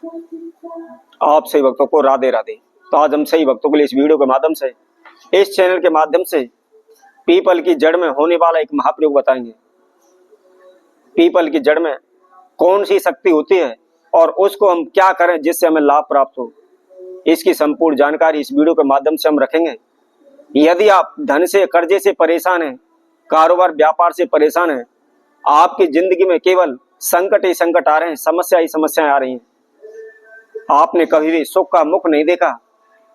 आप सही भक्तों को राधे राधे। तो आज हम सही भक्तों के लिए इस वीडियो के माध्यम से, इस चैनल के माध्यम से पीपल की जड़ में होने वाला एक महाप्रयोग बताएंगे। पीपल की जड़ में कौन सी शक्ति होती है और उसको हम क्या करें जिससे हमें लाभ प्राप्त हो, इसकी संपूर्ण जानकारी इस वीडियो के माध्यम से हम रखेंगे। यदि आप धन से, कर्जे से परेशान हैं, कारोबार व्यापार से परेशान हैं, आपकी जिंदगी में केवल संकट ही संकट आ रहे हैं, समस्या ही समस्याएं आ रही हैं, आपने कभी भी सुख का मुख नहीं देखा,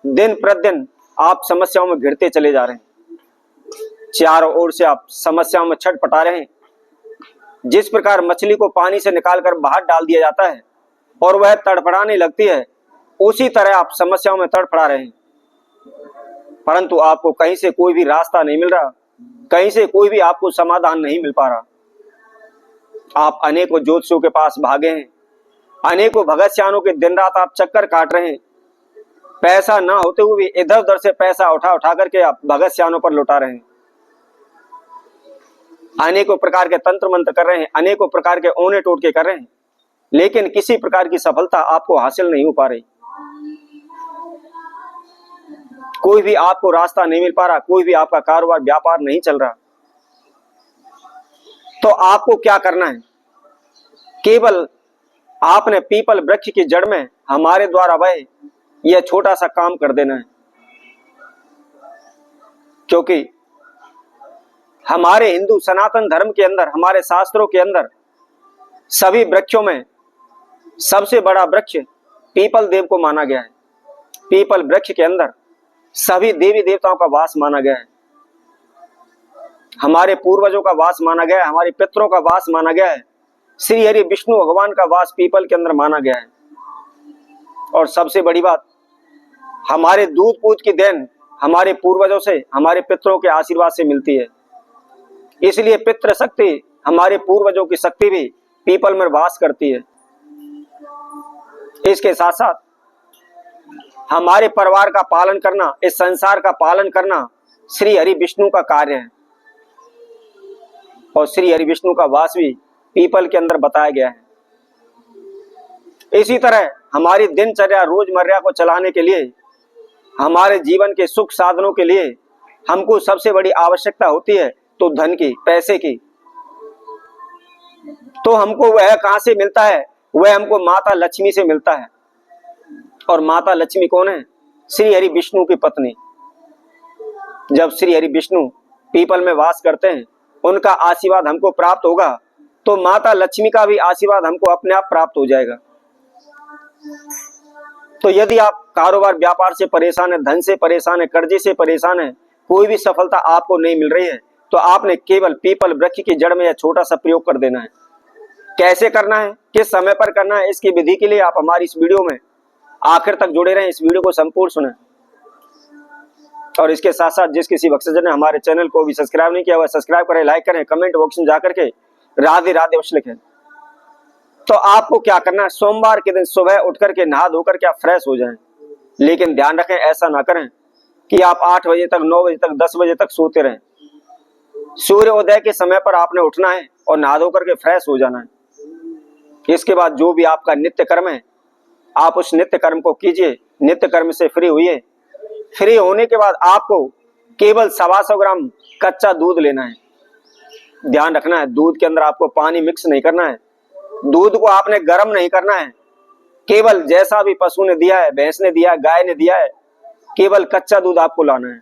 दिन प्रतिदिन आप समस्याओं में घिरते चले जा रहे हैं, चारों ओर से आप समस्याओं में छटपटा रहे हैं। जिस प्रकार मछली को पानी से निकालकर बाहर डाल दिया जाता है और वह तड़फड़ाने लगती है, उसी तरह आप समस्याओं में तड़फड़ा रहे हैं, परंतु आपको कहीं से कोई भी रास्ता नहीं मिल रहा, कहीं से कोई भी आपको समाधान नहीं मिल पा रहा। आप अनेकों ज्योतिषियों के पास भागे हैं, अनेकों भगतसियानों के दिन रात आप चक्कर काट रहे हैं, पैसा ना होते हुए भी इधर उधर से पैसा उठा उठा करके आप भगतसियानों पर लुटा रहे हैं, अनेकों प्रकार के तंत्र मंत्र कर रहे हैं, अनेकों प्रकार के ओने टोटके कर रहे हैं, लेकिन किसी प्रकार की सफलता आपको हासिल नहीं हो पा रही। कोई भी आपको रास्ता नहीं मिल पा रहा, कोई भी आपका कारोबार व्यापार नहीं चल रहा। तो आपको क्या करना है? केवल आपने पीपल वृक्ष की जड़ में हमारे द्वारा वह यह छोटा सा काम कर देना है, क्योंकि हमारे हिंदू सनातन धर्म के अंदर, हमारे शास्त्रों के अंदर सभी वृक्षों में सबसे बड़ा वृक्ष पीपल देव को माना गया है। पीपल वृक्ष के अंदर सभी देवी देवताओं का वास माना गया है, हमारे पूर्वजों का वास माना गया है, हमारे पितरों का वास माना गया है, श्री हरि विष्णु भगवान का वास पीपल के अंदर माना गया है। और सबसे बड़ी बात, हमारे दूध पूत की देन हमारे पूर्वजों से, हमारे पितरों के आशीर्वाद से मिलती है। इसलिए पितृ शक्ति, हमारे पूर्वजों की शक्ति भी पीपल में वास करती है। इसके साथ साथ हमारे परिवार का पालन करना, इस संसार का पालन करना श्री हरि विष्णु का कार्य है, और श्री हरि विष्णु का वास भी पीपल के अंदर बताया गया है। इसी तरह हमारी दिनचर्या, रोजमर्रा को चलाने के लिए, हमारे जीवन के सुख साधनों के लिए हमको सबसे बड़ी आवश्यकता होती है तो धन की, पैसे की। तो हमको वह कहां से मिलता है? वह हमको माता लक्ष्मी से मिलता है। और माता लक्ष्मी कौन है? श्री हरि विष्णु की पत्नी। जब श्री हरि विष्णु पीपल में वास करते हैं, उनका आशीर्वाद हमको प्राप्त होगा, तो माता लक्ष्मी का भी आशीर्वाद हमको अपने आप प्राप्त हो जाएगा। तो यदि आप कारोबार व्यापार से परेशान है, धन से परेशान है, कर्जे से परेशान है, कोई भी सफलता आपको नहीं मिल रही है, तो आपने केवल पीपल वृक्ष की जड़ में यह छोटा सा प्रयोग कर देना है। कैसे करना है, किस समय पर करना है, इसकी विधि के लिए आप हमारी इस वीडियो में आखिर तक जुड़े रहें, इस वीडियो को संपूर्ण सुनें। और इसके साथ साथ जिस किसी भक्तजन ने हमारे चैनल को भी सब्सक्राइब नहीं किया, वह सब्सक्राइब करें, लाइक करें, कमेंट बॉक्स में जाकर के राधे राधे अवश्य लिखें। तो आपको क्या करना है? सोमवार के दिन सुबह उठ करके नहा धोकर के आप फ्रेश हो जाएं, लेकिन ध्यान रखें ऐसा ना करें कि आप 8 बजे तक, 9 बजे तक, 10 बजे तक सोते रहें। सूर्योदय के समय पर आपने उठना है और नहा धो करके फ्रेश हो जाना है। इसके बाद जो भी आपका नित्य कर्म है, आप उस नित्य कर्म को कीजिए। नित्य कर्म से फ्री हुई, फ्री होने के बाद आपको केवल 125 ग्राम कच्चा दूध लेना है। ध्यान रखना है, दूध के अंदर आपको पानी मिक्स नहीं करना है, दूध को आपने गर्म नहीं करना है। केवल जैसा भी पशु ने दिया है, भैंस ने दिया है, गाय ने दिया है, केवल कच्चा दूध आपको लाना है।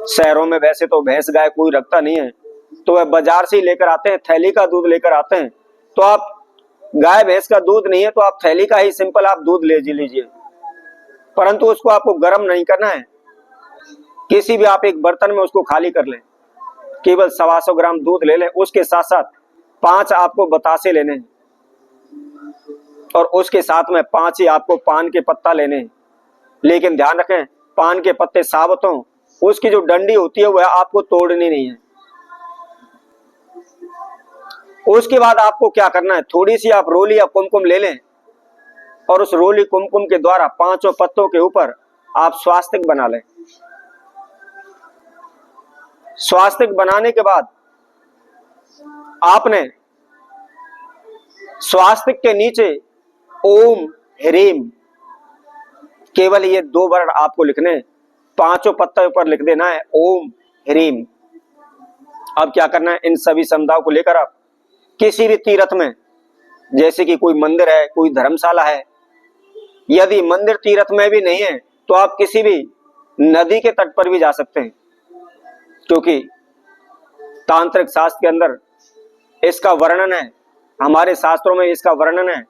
शहरों में वैसे तो भैंस गाय कोई रखता नहीं है, तो वह बाजार से ही लेकर आते हैं, थैली का दूध लेकर आते हैं। तो आप गाय भैंस का दूध नहीं है तो आप थैली का ही सिंपल आप दूध ले लीजिए, परंतु उसको आपको गर्म नहीं करना है। किसी भी आप एक बर्तन में उसको खाली कर लें, केवल 125 ग्राम दूध ले लें। उसके साथ साथ 5 आपको बतासे लेने हैं, और उसके साथ में 5 ही आपको पान के पत्ता लेने हैं। लेकिन ध्यान रखें, पान के पत्ते साबुत हों, उसकी जो डंडी होती है वह आपको तोड़नी नहीं है। उसके बाद आपको क्या करना है? थोड़ी सी आप रोली या कुमकुम ले लें, और उस रोली कुमकुम के द्वारा 5 पत्तों के ऊपर आप स्वास्तिक बना लें। स्वास्तिक बनाने के बाद आपने स्वास्तिक के नीचे ओम ह्रीम, केवल ये 2 वर्ड आपको लिखने, 5 पत्तों पर लिख देना है ओम ह्रीम। अब क्या करना है, इन सभी समुदायों को लेकर आप किसी भी तीर्थ में, जैसे कि कोई मंदिर है, कोई धर्मशाला है, यदि मंदिर तीर्थ में भी नहीं है तो आप किसी भी नदी के तट पर भी जा सकते हैं, क्योंकि तांत्रिक शास्त्र के अंदर इसका वर्णन है, हमारे शास्त्रों में इसका वर्णन है।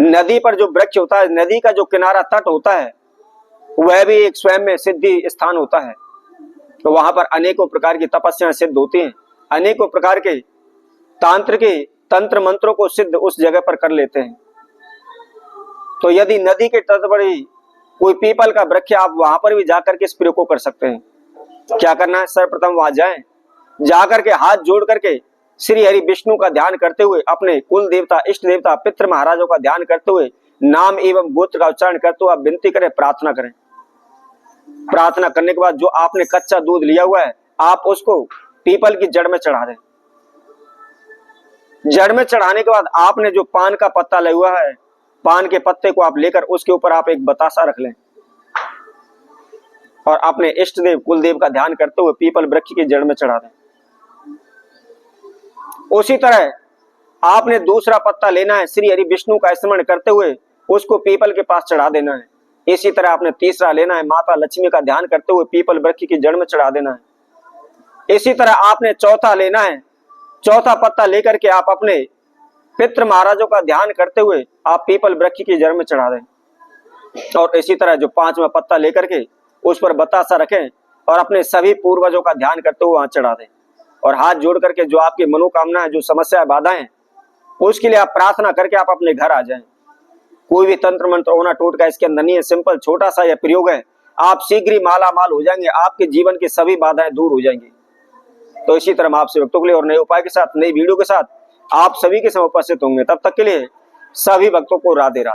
नदी पर जो वृक्ष होता है, नदी का जो किनारा तट होता है, वह भी एक स्वयं में सिद्धि स्थान होता है। तो वहां पर अनेकों प्रकार की तपस्याएं सिद्ध होती हैं, अनेकों प्रकार के तंत्र मंत्रों को सिद्ध उस जगह पर कर लेते हैं। तो यदि नदी के तट पर ही कोई पीपल का वृक्ष, आप वहां पर भी जाकर के इस प्रयोग को कर सकते हैं। क्या करना है, सर्वप्रथम वहां जाएं, जाकर के हाथ जोड़ करके श्री हरि विष्णु का ध्यान करते हुए, अपने कुल देवता, इष्ट देवता, पितृ महाराजों का ध्यान करते हुए, नाम एवं गोत्र का उच्चारण करते हुए आप विनती करें, प्रार्थना करें। प्रार्थना करने के बाद जो आपने कच्चा दूध लिया हुआ है, आप उसको पीपल की जड़ में चढ़ा दें। जड़ में चढ़ाने के बाद आपने जो पान का पत्ता लिया हुआ है, पान के पत्ते को आप लेकर उसके ऊपर आप एक बतासा रख लें और अपने इष्ट देव, कुल देव का ध्यान करते हुए पीपल वृक्ष की जड़ में चढ़ा दें। उसी तरह आपने दूसरा पत्ता लेना है, श्री हरि विष्णु का स्मरण करते हुए उसको पीपल के पास चढ़ा देना है। इसी तरह आपने तीसरा लेना है, माता लक्ष्मी का ध्यान करते हुए पीपल वृक्ष की जड़ में चढ़ा देना है। इसी तरह आपने चौथा लेना है, चौथा पत्ता लेकर के आप अपने पितृ महाराजों का ध्यान करते हुए आप पीपल वृक्ष की जड़ में चढ़ा दें। और इसी तरह जो 5वां पत्ता लेकर के उस पर बतासा रखें और अपने सभी पूर्वजों का ध्यान करते हुए वहां चढ़ा दें। और हाथ जोड़ करके जो आपकी मनोकामना है, जो समस्या बाधाएं, उसके लिए आप प्रार्थना करके आप अपने घर आ जाएं। कोई भी तंत्र मंत्र होना टोटका इसके अंदर नहीं है, सिंपल छोटा सा यह प्रयोग है, आप शीघ्र ही माला माल हो जाएंगे, आपके जीवन की सभी बाधाएं दूर हो जाएंगी। तो इसी तरह आपसे भक्तों के लिए और नए उपाय के साथ, नई वीडियो के साथ आप सभी के समय उपस्थित होंगे। तब तक के लिए सभी भक्तों को राधे राधे।